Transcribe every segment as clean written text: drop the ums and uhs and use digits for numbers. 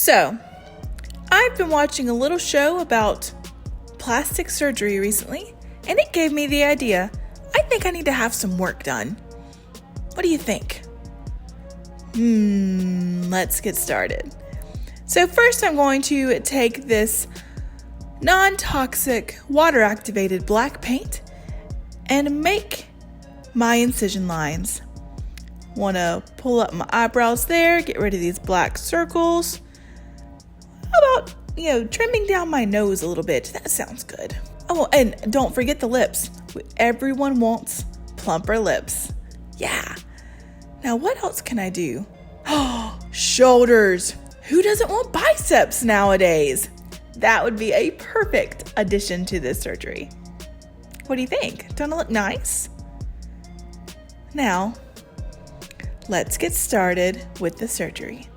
So, I've been watching a little show about plastic surgery recently, and it gave me the idea. I think I need to have some work done. What do you think? Let's get started. So first I'm going to take this non-toxic water-activated black paint and make my incision lines. Want to pull up my eyebrows there, get rid of these black circles. How about, trimming down my nose a little bit? That sounds good. Oh, and don't forget the lips. Everyone wants plumper lips. Yeah. Now what else can I do? Oh, shoulders. Who doesn't want biceps nowadays? That would be a perfect addition to this surgery. What do you think? Don't it look nice? Now, let's get started with the surgery.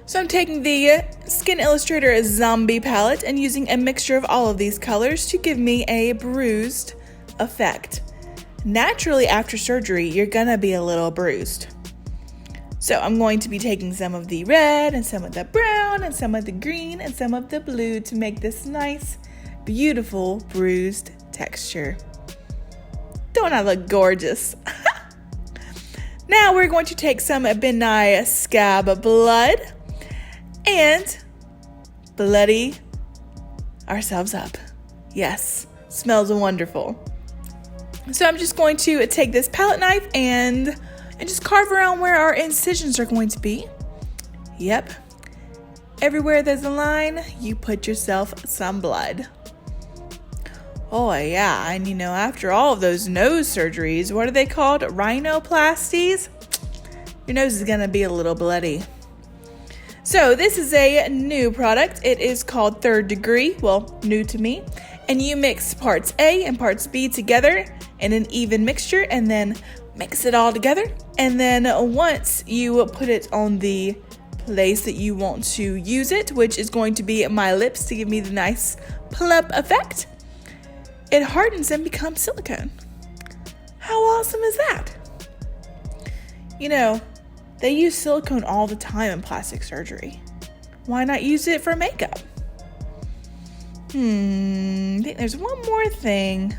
So I'm taking the Skin Illustrator Zombie palette and using a mixture of all of these colors to give me a bruised effect. Naturally, after surgery, you're gonna be a little bruised. So I'm going to be taking some of the red and some of the brown and some of the green and some of the blue to make this nice, beautiful bruised texture. Don't I look gorgeous? Now we're going to take some Nye Scab Blood and bloody ourselves up. Yes, smells wonderful. So I'm just going to take this palette knife and just carve around where our incisions are going to be. Yep. Everywhere there's a line, you put yourself some blood. Oh yeah, and after all of those nose surgeries, what are they called? Rhinoplasties? Your nose is gonna be a little bloody. So this is a new product. It is called Third Degree, well, new to me. And you mix parts A and parts B together in an even mixture and then mix it all together. And then once you put it on the place that you want to use it, which is going to be my lips to give me the nice plump effect, it hardens and becomes silicone. How awesome is that? They use silicone all the time in plastic surgery. Why not use it for makeup? I think there's one more thing.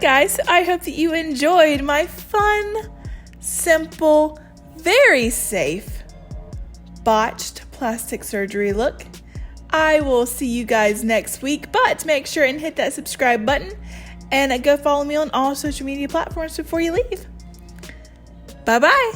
Guys, I hope that you enjoyed my fun, simple, very safe, botched plastic surgery look. I will see you guys next week, but make sure and hit that subscribe button and go follow me on all social media platforms before you leave. Bye-bye.